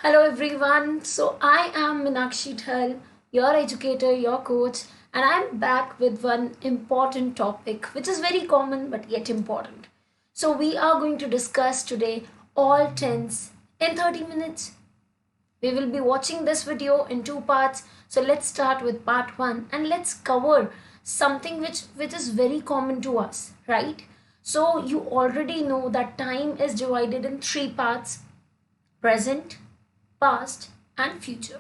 Hello everyone. So I am Minakshi Dhal, your educator, your coach, and I'm back with one important topic which is very common but yet important. So we are going to discuss today all tense in 30 minutes. We will be watching this video in two parts. So let's start with part 1 and let's cover something which is very common to us, right? So you already know that time is divided in three parts: present, past, and future.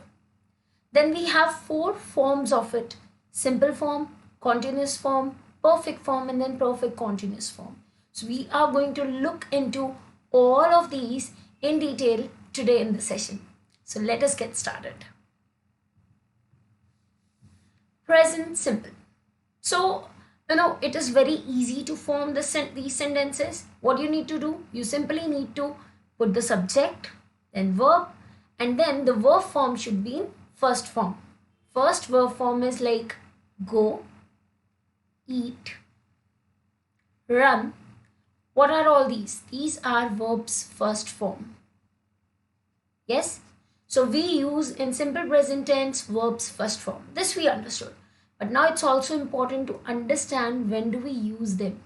Then we have four forms of it: simple form, continuous form, perfect form, and then perfect continuous form. So we are going to look into all of these in detail today in the session. So let us get started. Present simple. So, it is very easy to form these sentences. What you need to do? You simply need to put the subject, then verb, and then the verb form should be in first form. First verb form is like go, eat, run. What are all these? These are verbs first form. Yes? So we use in simple present tense verbs first form. This we understood. But now it's also important to understand when do we use them.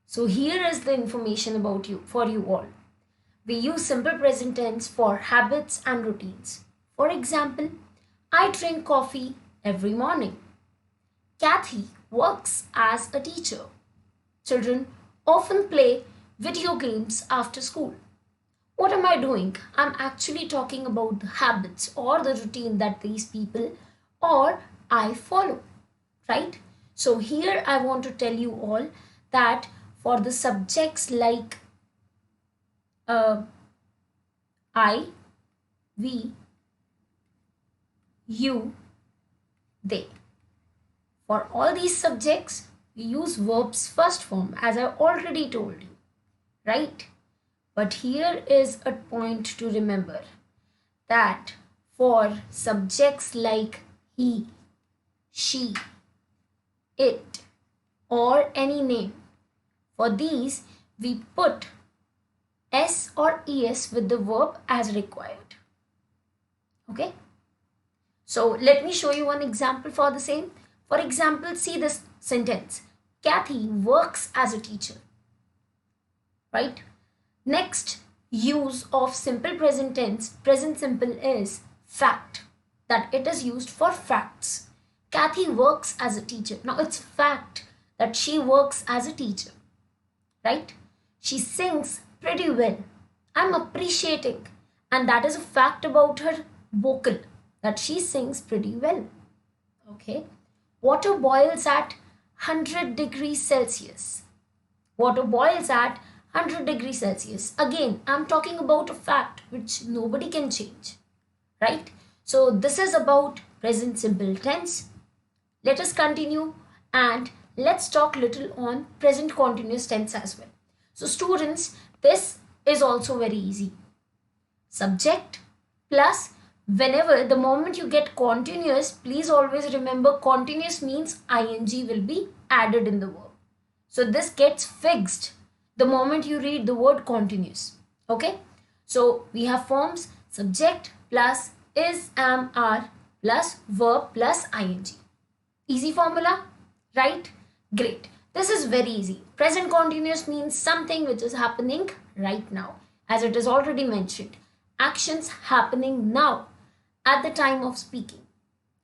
So here is the information about you for you all. We use simple present tense for habits and routines. For example, I drink coffee every morning. Kathy works as a teacher. Children often play video games after school. What am I doing? I'm actually talking about the habits or the routine that these people or I follow, right? So here I want to tell you all that for the subjects like I, we, you, they. For all these subjects, we use verbs first form as I already told you, right? But here is a point to remember that for subjects like he, she, it, or any name, for these we put s or es with the verb as required. Okay? So let me show you one example for the same. For example, see this sentence: Kathy works as a teacher. Right? Next use of simple present tense, present simple, is fact, that it is used for facts. Kathy works as a teacher. Now it's fact that she works as a teacher, right? She sings pretty well. I'm appreciating, and that is a fact about her vocal, that she sings pretty well. Okay. Water boils at 100 degrees Celsius. Water boils at 100 degrees Celsius. Again, I'm talking about a fact which nobody can change, right? So this is about present simple tense. Let us continue and let's talk little on present continuous tense as well. So students, this is also very easy. Subject plus whenever the moment you get continuous, please always remember continuous means ing will be added in the verb. So this gets fixed the moment you read the word continuous. Okay. So we have forms subject plus is, am, are plus verb plus ing. Easy formula, right? Great. This is very easy. Present continuous means something which is happening right now, as it is already mentioned. Actions happening now at the time of speaking,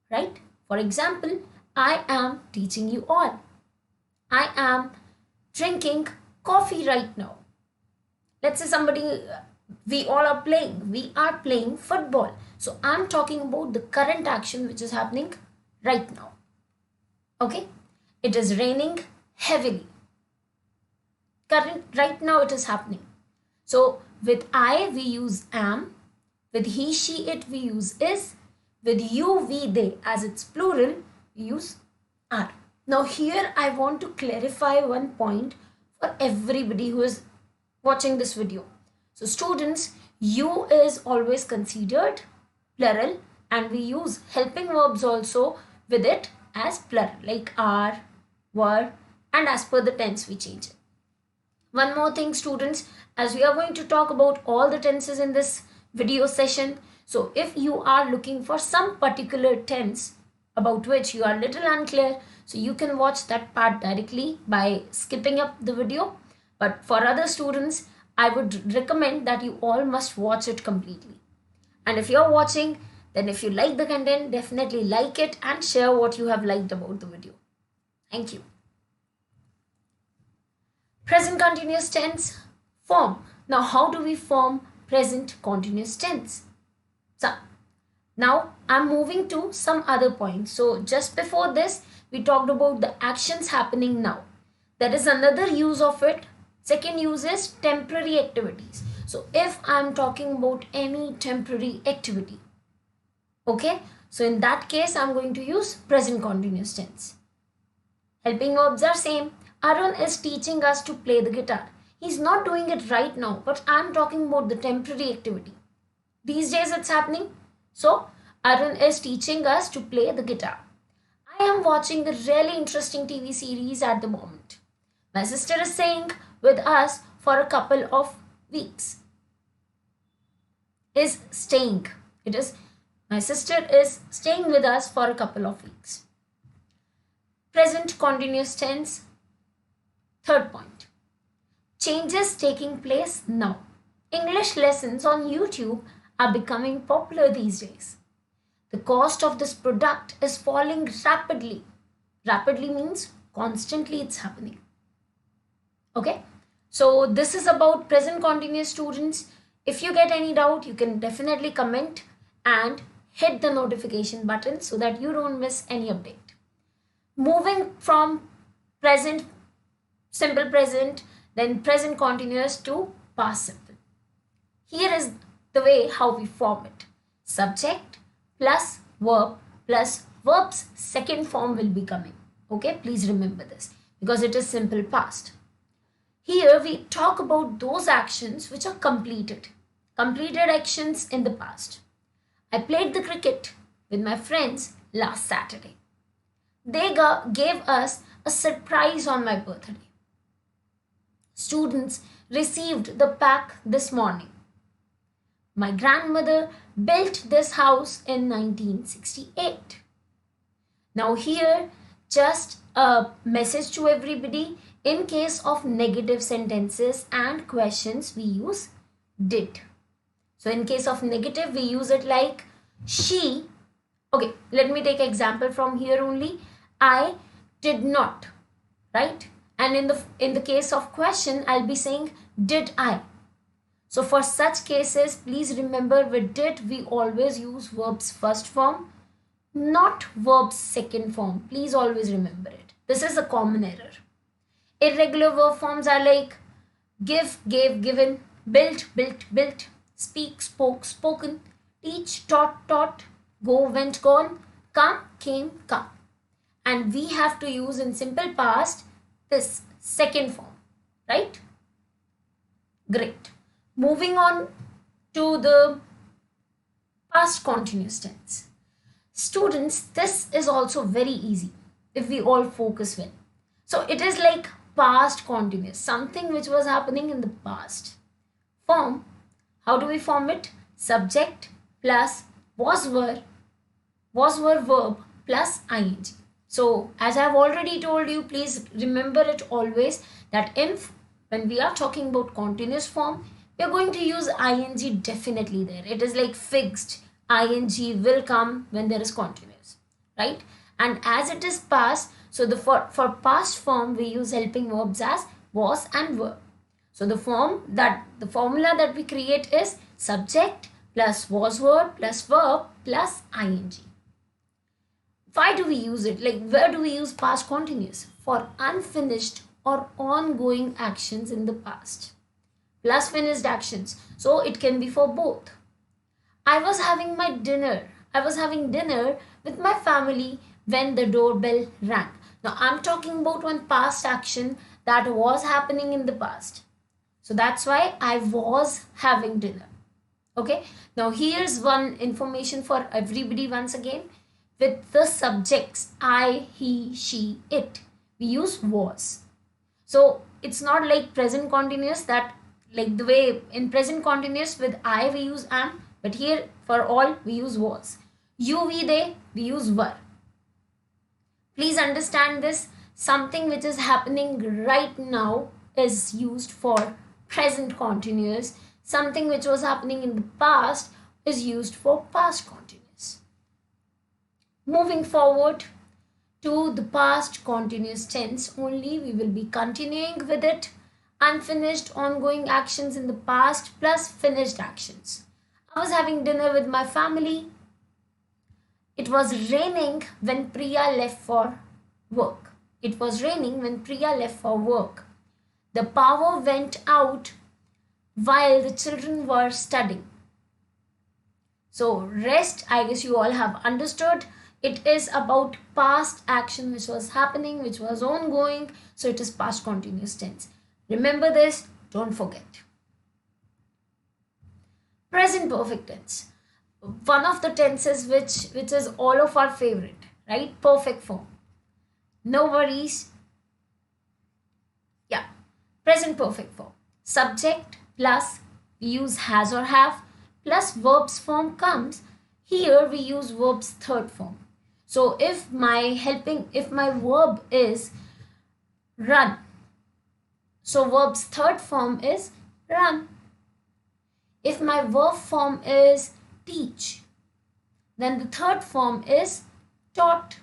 right? For example, I am teaching you all. I am drinking coffee right now. Let's say somebody, we all are playing. We are playing football. So I'm talking about the current action which is happening right now. Okay, it is raining heavily. Right now it is happening. So with I we use am, with he, she, it we use is, with you, we, they as it's plural we use are. Now here I want to clarify one point for everybody who is watching this video. So students, you is always considered plural and we use helping verbs also with it as plural, like are, were, and as per the tense we change it. One more thing students, as we are going to talk about all the tenses in this video session. So if you are looking for some particular tense about which you are little unclear, so you can watch that part directly by skipping up the video. But for other students, I would recommend that you all must watch it completely. And if you're watching, then if you like the content, definitely like it and share what you have liked about the video. Thank you. Present continuous tense form. Now, how do we form present continuous tense? So, now I'm moving to some other points. So, just before this, we talked about the actions happening now. There is another use of it. Second use is temporary activities. So, if I'm talking about any temporary activity, okay, so in that case, I'm going to use present continuous tense. Helping verbs are same. Arun is teaching us to play the guitar. He's not doing it right now, but I'm talking about the temporary activity. These days it's happening. So, Arun is teaching us to play the guitar. I am watching a really interesting TV series at the moment. My sister is staying with us for a couple of weeks. Is staying. It is my sister is staying with us for a couple of weeks. Present continuous tense. Third point. Changes taking place now. English lessons on YouTube are becoming popular these days. The cost of this product is falling rapidly. Rapidly means constantly it's happening. Okay. So this is about present continuous, students. If you get any doubt, you can definitely comment and hit the notification button so that you don't miss any update. Moving from present, simple present, then present continuous to past simple. Here is the way how we form it. Subject plus verb plus verb's second form will be coming. Okay, please remember this because it is simple past. Here we talk about those actions which are completed. Completed actions in the past. I played the cricket with my friends last Saturday. They gave us a surprise on my birthday. Students received the pack this morning. My grandmother built this house in 1968. Now here, just a message to everybody. In case of negative sentences and questions, we use did. So in case of negative, we use it like she. Okay, let me take example from here only. I did not, right? And in the case of question, I'll be saying did I. So for such cases, please remember with did we always use verb's first form, not verb's second form. Please always remember it. This is a common error. Irregular verb forms are like give, gave, given, built, built, built, speak, spoke, spoken, teach, taught, taught, go, went, gone, come, came, come. And we have to use in simple past this second form, right? Great. Moving on to the past continuous tense. Students, this is also very easy if we all focus well. So it is like past continuous, something which was happening in the past. Form, how do we form it? Subject plus was were verb plus ing. So as I have already told you, please remember it always that when we are talking about continuous form, we are going to use ing definitely there. It is like fixed. Ing will come when there is continuous, right? And as it is past, so for past form we use helping verbs as was and were. So the formula that we create is subject plus was were plus verb plus ing. Why do we use it? Like where do we use past continuous? For unfinished or ongoing actions in the past. Plus finished actions. So it can be for both. I was having dinner with my family when the doorbell rang. Now I'm talking about one past action that was happening in the past. So that's why I was having dinner. Okay. Now here's one information for everybody once again. With the subjects I, he, she, it, we use was. So it's not like present continuous that like the way in present continuous with I we use am, but here for all we use was. You, we, they, we use were. Please understand this. Something which is happening right now is used for present continuous. Something which was happening in the past is used for past continuous. Moving forward to the past continuous tense only, we will be continuing with it. Unfinished ongoing actions in the past plus finished actions. I was having dinner with my family. It was raining when Priya left for work. It was raining when Priya left for work. The power went out while the children were studying. So rest, I guess you all have understood. It is about past action which was happening, which was ongoing. So it is past continuous tense. Remember this, don't forget. Present perfect tense. One of the tenses which is all of our favorite, right? Perfect form. No worries. Yeah. Present perfect form. Subject plus we use has or have plus verbs form comes. Here we use verbs third form. So if my verb is run, so verb's third form is run. If my verb form is teach, then the third form is taught.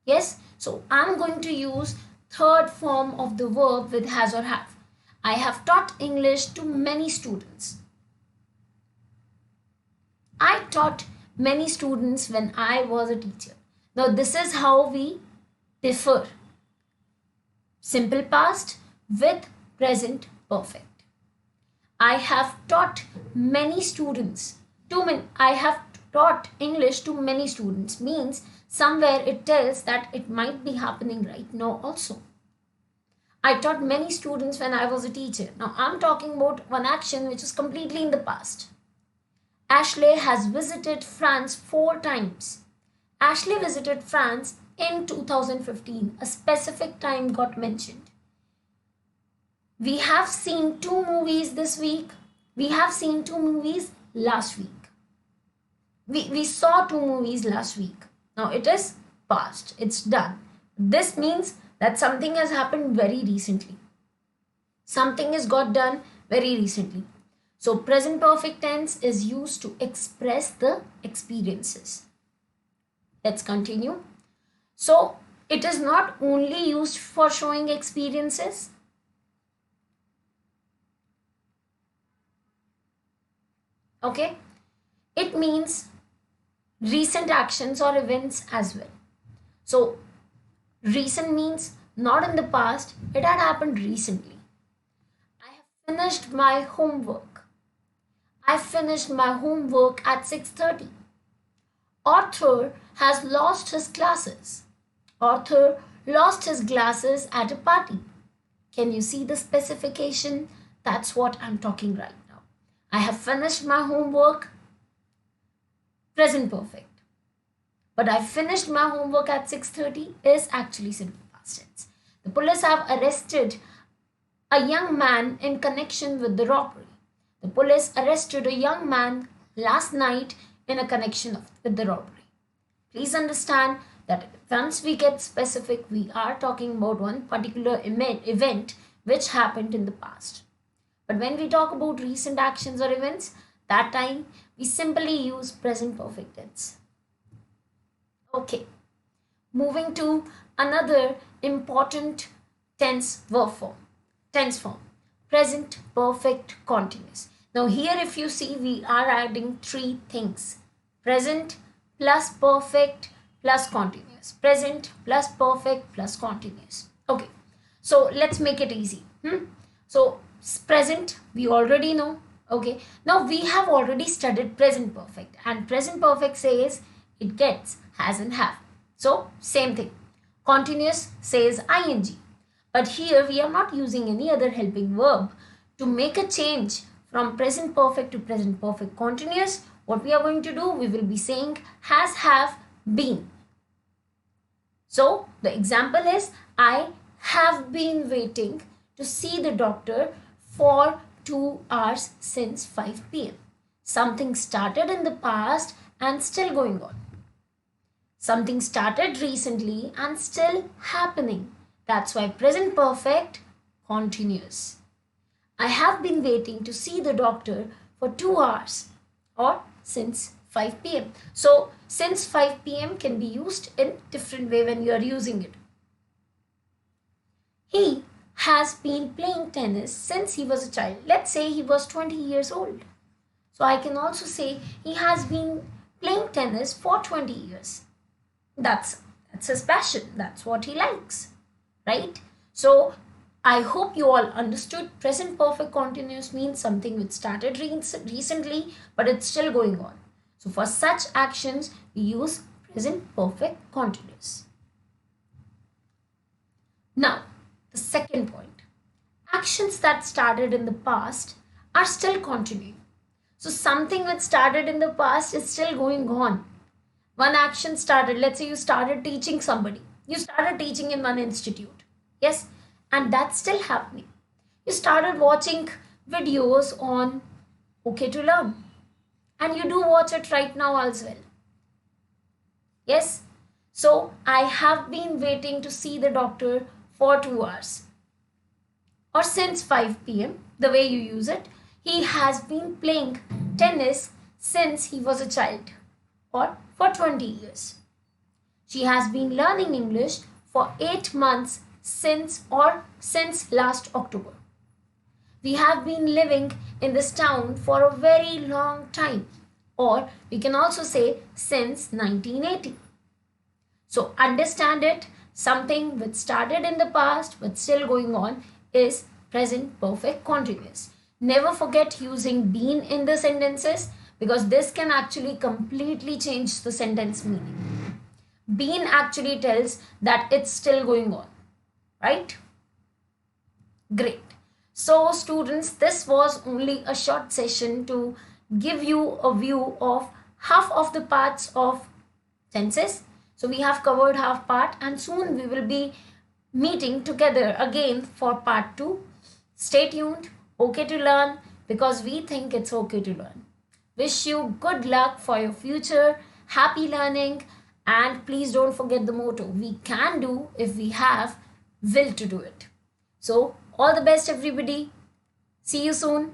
Yes, so I'm going to use third form of the verb with has or have. I have taught English to many students. I taught many students when I was a teacher. Now this is how we differ. Simple past with present perfect. I have taught many students. I have taught English to many students means somewhere it tells that it might be happening right now also. I taught many students when I was a teacher. Now I'm talking about one action which is completely in the past. Ashley has visited France 4 times. Ashley visited France in 2015. A specific time got mentioned. We have seen 2 movies this week. We have seen 2 movies last week. We saw 2 movies last week. Now it is past. It's done. This means that something has happened very recently. Something has got done very recently. So present perfect tense is used to express the experiences. Let's continue. So it is not only used for showing experiences. Okay. It means recent actions or events as well. So recent means not in the past, it had happened recently. I have finished my homework. I finished my homework at 6:30. Arthur has lost his glasses. Arthur lost his glasses at a party. Can you see the specification? That's what I'm talking right now. I have finished my homework. Present perfect. But I finished my homework at 6:30 is actually simple past tense. The police have arrested a young man in connection with the robbery. The police arrested a young man last night in a connection with the robbery. Please understand that once we get specific, we are talking about one particular event which happened in the past. But when we talk about recent actions or events, that time we simply use present perfect tense. Okay, moving to another important tense form, present perfect continuous. Now here if you see, we are adding 3 things: present plus perfect plus continuous, present plus perfect plus continuous. Okay, so let's make it easy. So present we already know. Okay, now we have already studied present perfect, and present perfect says it gets, has and have. So same thing. Continuous says ing. But here we are not using any other helping verb. To make a change from present perfect to present perfect continuous, what we are going to do, we will be saying has, have, been. So the example is, I have been waiting to see the doctor for 2 hours since 5 p.m. Something started in the past and still going on. Something started recently and still happening. That's why present perfect continuous. I have been waiting to see the doctor for 2 hours or since 5 p.m. So since 5 p.m. can be used in different way when you are using it. He has been playing tennis since he was a child. Let's say he was 20 years old. So I can also say he has been playing tennis for 20 years. That's his passion. That's what he likes. Right? So I hope you all understood present perfect continuous means something which started recently but it's still going on. So for such actions we use present perfect continuous. Now the second point. Actions that started in the past are still continuing. So something which started in the past is still going on. One action started, let's say you started teaching somebody. You started teaching in one institute. Yes, and that's still happening. You started watching videos on OK to Learn. And you do watch it right now as well. Yes, so I have been waiting to see the doctor for 2 hours or since 5 p.m. the way you use it. He has been playing tennis since he was a child or for 20 years. She has been learning English for 8 months since last October. We have been living in this town for a very long time, or we can also say since 1980. So understand it, something which started in the past but still going on is present perfect continuous. Never forget using been in the sentences because this can actually completely change the sentence meaning. Been actually tells that it's still going on, right? Great. So students, this was only a short session to give you a view of half of the parts of tenses. So we have covered half part and soon we will be meeting together again for part 2. Stay tuned. OK to learn because we think it's okay to learn. Wish you good luck for your future. Happy learning. And please don't forget the motto. We can do if we have will to do it. So all the best everybody. See you soon.